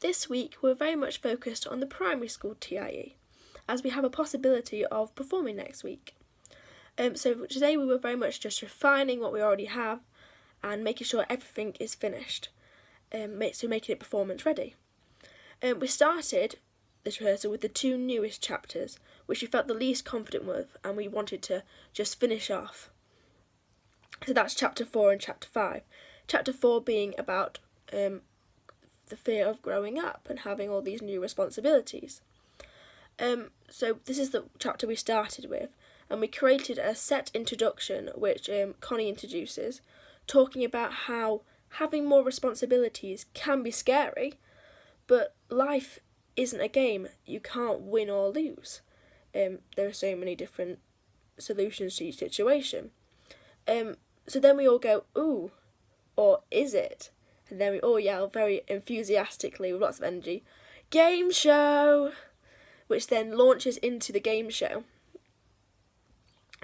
this week we're very much focused on the primary school TIE, as we have a possibility of performing next week. So today we were very much just refining what we already have and making sure everything is finished, so making it performance ready. We started this rehearsal with the two newest chapters, which we felt the least confident with, and we wanted to just finish off. So that's chapter 4 and chapter 5. Chapter 4 being about the fear of growing up and having all these new responsibilities. So this is the chapter we started with, and we created a set introduction which Connie introduces, talking about how having more responsibilities can be scary, but life isn't a game. You can't win or lose. There are so many different solutions to each situation. So then we all go, ooh, or is it? And then we all yell very enthusiastically with lots of energy, game show! Which then launches into the game show.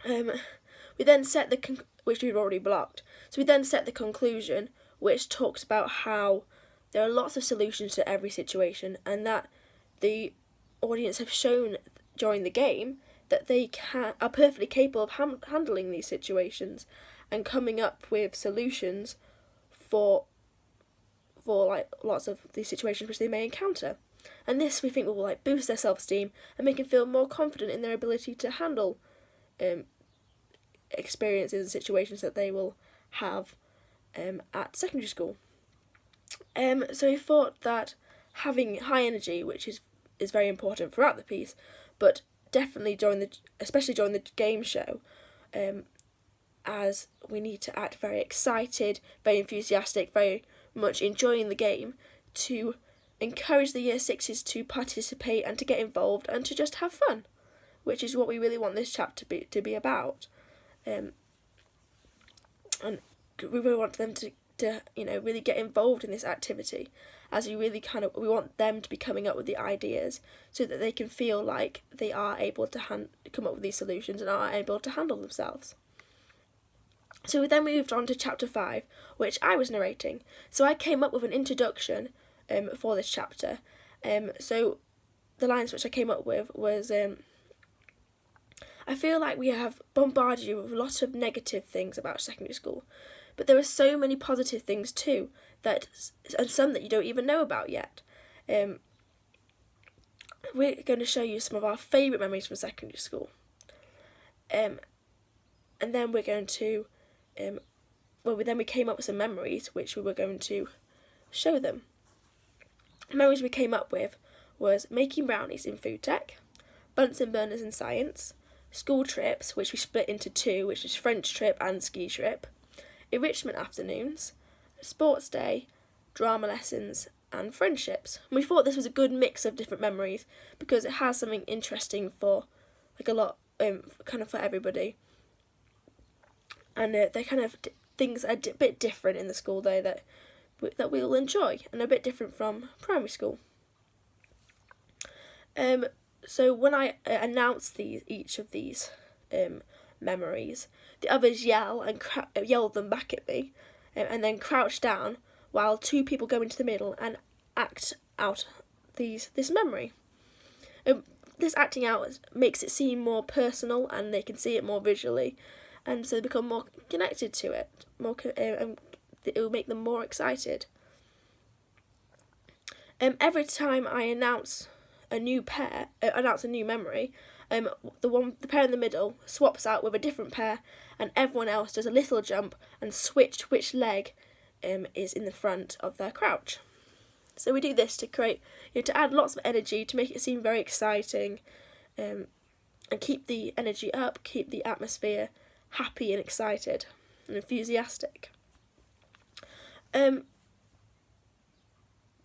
We then set which we've already blocked. So we then set the conclusion, which talks about how there are lots of solutions to every situation, and that the audience have shown during the game that they are perfectly capable of handling these situations and coming up with solutions for like lots of these situations which they may encounter. And this we think will like boost their self-esteem and make them feel more confident in their ability to handle experiences and situations that they will have at secondary school. So we thought that having high energy, which is very important throughout the piece, but definitely especially during the game show, as we need to act very excited, very enthusiastic, very much enjoying the game, to encourage the Year 6s to participate and to get involved and to just have fun, which is what we really want this chapter to be about. And we really want them to really get involved in this activity, as we want them to be coming up with the ideas so that they can feel like they are able to come up with these solutions and are able to handle themselves. So we then moved on to chapter 5, which I was narrating. So I came up with an introduction for this chapter. So the lines which I came up with was, I feel like we have bombarded you with a lot of negative things about secondary school, but there are so many positive things too, and some that you don't even know about yet. We're going to show you some of our favourite memories from secondary school. And then we're going to, we came up with some memories which we were going to show them. Memories we came up with was making brownies in food tech, Bunsen burners in science, school trips, which we split into two, which is French trip and ski trip, enrichment afternoons, sports day, drama lessons, and friendships. And we thought this was a good mix of different memories because it has something interesting for like a lot, kind of for everybody. And they're kind of things are a bit different in the school day that we'll enjoy, and a bit different from primary school. So when I announce each of these memories, the others yell them back at me, and then crouch down while two people go into the middle and act out this memory. This acting out makes it seem more personal, and they can see it more visually, and so they become more connected to it. And it will make them more excited. Every time I announce a new memory, the pair in the middle swaps out with a different pair, and everyone else does a little jump and switch which leg is in the front of their crouch. So we do this to create, to add lots of energy, to make it seem very exciting, and keep the energy up, keep the atmosphere happy and excited and enthusiastic.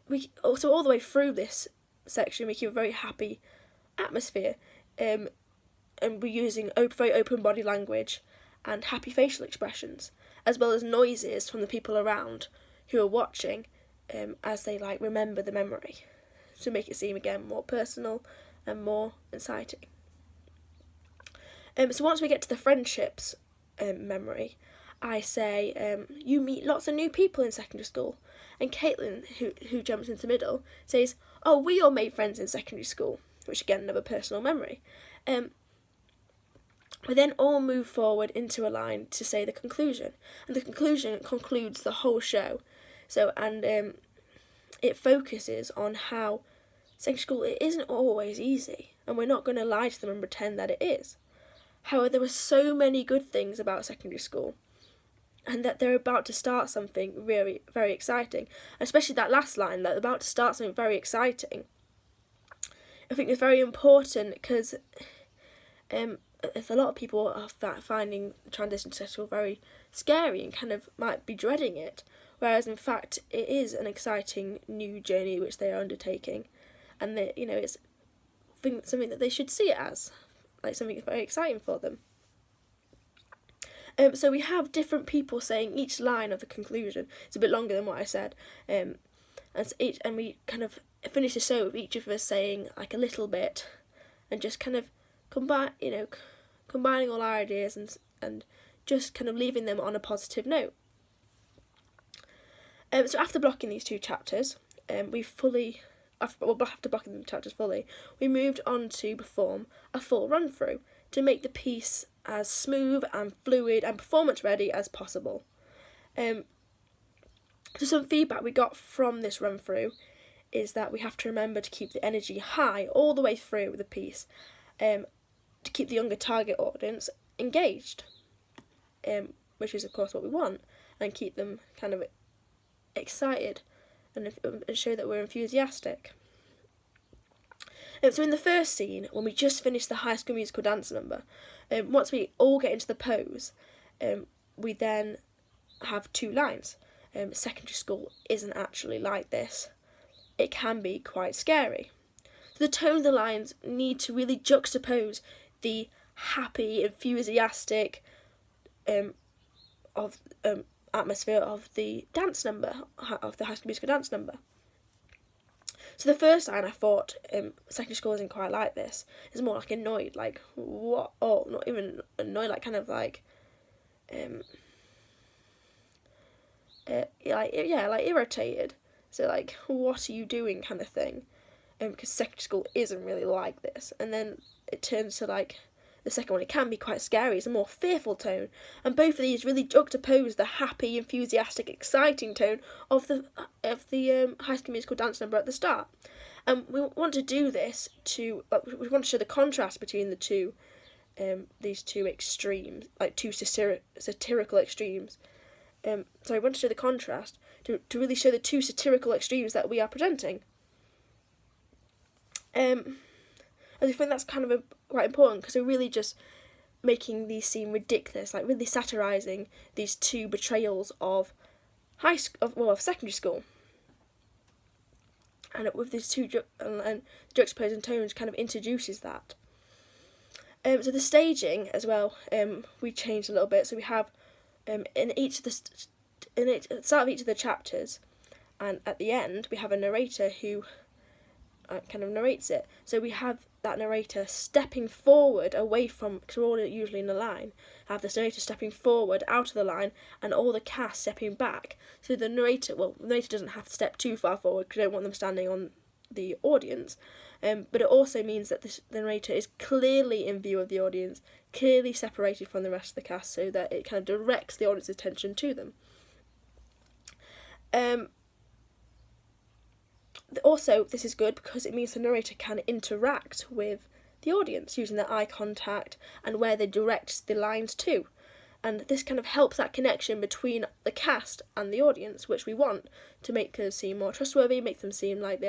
We also, all the way through this section, we keep a very happy atmosphere, and we're using very open body language and happy facial expressions, as well as noises from the people around who are watching, as they remember the memory, to make it seem again more personal and more exciting. So once we get to the friendships memory, I say, you meet lots of new people in secondary school, And Caitlin, who jumps into the middle, says, "Oh, we all made friends in secondary school," which again, another personal memory. We then all move forward into a line to say the conclusion, and the conclusion concludes the whole show. So, and it focuses on how secondary school, it isn't always easy, and we're not going to lie to them and pretend that it is. However, there were so many good things about secondary school, and that they're about to start something really very exciting, especially that last line, that they're about to start something very exciting. I think it's very important because a lot of people are finding the transition to secondary school very scary and kind of might be dreading it, whereas in fact it is an exciting new journey which they are undertaking, and that, you know, it's something that they should see it as, like something very exciting for them. So we have different people saying each line of the conclusion. It's a bit longer than what I said, and we kind of finish the show with each of us saying like a little bit, and just kind of combining all our ideas and just kind of leaving them on a positive note. So after blocking these two chapters, after blocking the chapters fully, we moved on to perform a full run through to make the piece as smooth and fluid and performance ready as possible. So some feedback we got from this run through is that we have to remember to keep the energy high all the way through the piece, to keep the younger target audience engaged, which is of course what we want, and keep them kind of excited and show that we're enthusiastic. So in the first scene, when we just finished the High School Musical dance number, once we all get into the pose, we then have two lines. Secondary school isn't actually like this. It can be quite scary. So the tone of the lines need to really juxtapose the happy, enthusiastic atmosphere of the dance number, of the High School Musical dance number. So the first line, I thought, secondary school isn't quite like this. It's more like annoyed, like, what? Oh, not even annoyed, like kind of like, like irritated. So like, what are you doing, kind of thing. Because secondary school isn't really like this. And then it turns to like the second one. It can be quite scary. It's a more fearful tone, and both of these really juxtapose the happy, enthusiastic, exciting tone of the High School Musical dance number at the start. And we want to do this we want to show the contrast between the two, these two extremes, like two satirical extremes. So we want to show the contrast to really show the two satirical extremes that we are presenting. I think that's kind of quite important, because we're really just making these seem ridiculous, like really satirising these two betrayals of secondary school. And with these two juxtaposing tones kind of introduces that. So the staging as well, we changed a little bit. So we have at the start of each of the chapters, and at the end we have a narrator who kind of narrates it. So we have that narrator stepping forward away from, because we're all usually in a line, have this narrator stepping forward out of the line and all the cast stepping back. So the narrator doesn't have to step too far forward because we don't want them standing on the audience. But it also means that the narrator is clearly in view of the audience, clearly separated from the rest of the cast, so that it kind of directs the audience's attention to them. Also, this is good because it means the narrator can interact with the audience using their eye contact and where they direct the lines to. And this kind of helps that connection between the cast and the audience, which we want to make them seem more trustworthy, make them seem like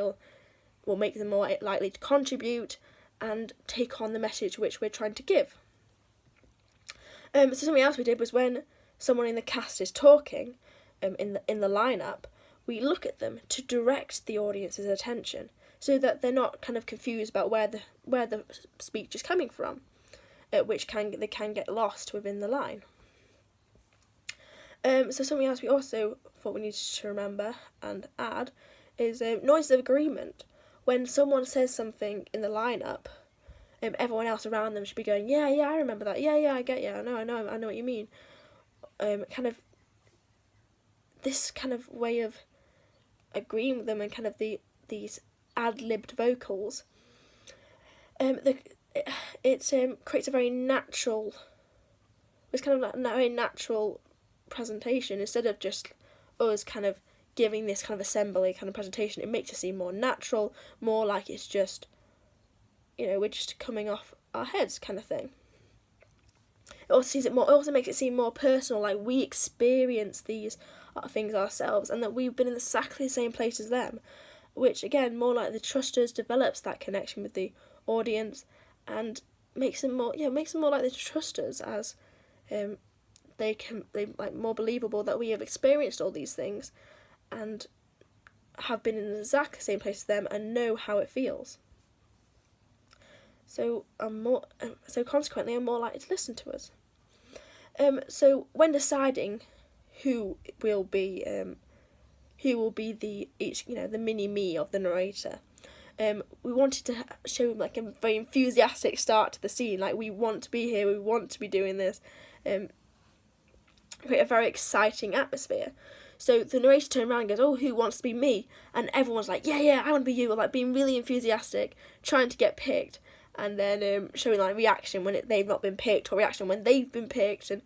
make them more likely to contribute and take on the message which we're trying to give. So something else we did was when someone in the cast is talking in the lineup, we look at them to direct the audience's attention so that they're not kind of confused about where the speech is coming from, they can get lost within the line. So something else we also thought we needed to remember and add is noises of agreement. When someone says something in the lineup, everyone else around them should be going, yeah, I remember that, yeah, I get you, I know what you mean. Kind of this kind of way of agreeing with them and kind of these ad-libbed vocals, it creates a very natural. It's kind of like a very natural presentation instead of just us kind of giving this kind of assembly kind of presentation. It makes it seem more natural, more like it's just, we're just coming off our heads kind of thing. It also makes it seem more personal, like we experience these things ourselves, and that we've been in exactly the same place as them, which again, more like the trust us, develops that connection with the audience, and makes them more likely to trust us, as they like more believable that we have experienced all these things, and have been in exactly the same place as them, and know how it feels. So consequently, I'm more likely to listen to us. So when deciding who will be the mini me of the narrator, we wanted to show him like a very enthusiastic start to the scene, like we want to be here, we want to be doing this, create a very exciting atmosphere. So the narrator turned around and goes, "Oh, who wants to be me?" And everyone's like, "Yeah, I want to be you," or like being really enthusiastic, trying to get picked, and then showing like reaction when they've not been picked, or reaction when they've been picked, and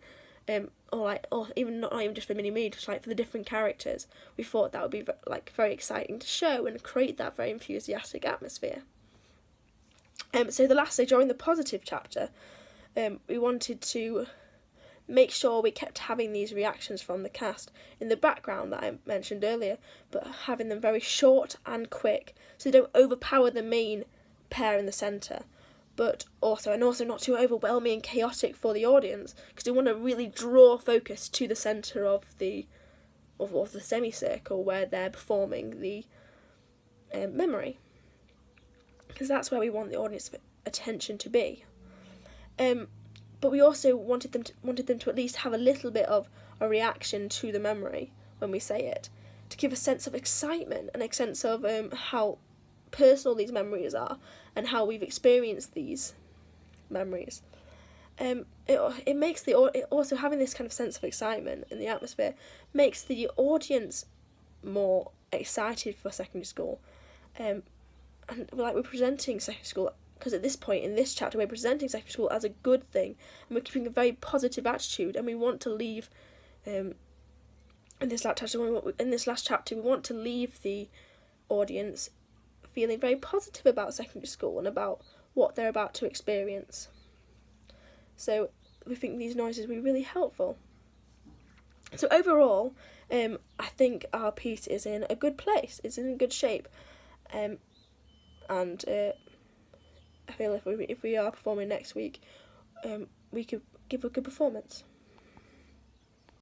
or even not even just for mini me, just like for the different characters. We thought that would be like very exciting to show and create that very enthusiastic atmosphere. So the last day, during the positive chapter, we wanted to make sure we kept having these reactions from the cast in the background that I mentioned earlier, but having them very short and quick, so they don't overpower the main pair in the centre, but also not too overwhelming and chaotic for the audience, because we want to really draw focus to the centre of the semicircle where they're performing the memory, because that's where we want the audience attention to be. But we also wanted them to at least have a little bit of a reaction to the memory when we say it, to give a sense of excitement and a sense of how personal these memories are and how we've experienced these memories. It also, having this kind of sense of excitement in the atmosphere makes the audience more excited for secondary school, and we're presenting secondary school, because at this point in this chapter we're presenting secondary school as a good thing, and we're keeping a very positive attitude, and we want to leave in this last chapter we want to leave the audience feeling very positive about secondary school and about what they're about to experience. So we think these noises will be really helpful. So overall, I think our piece is in a good place. It's in good shape, and I feel if we are performing next week, we could give a good performance.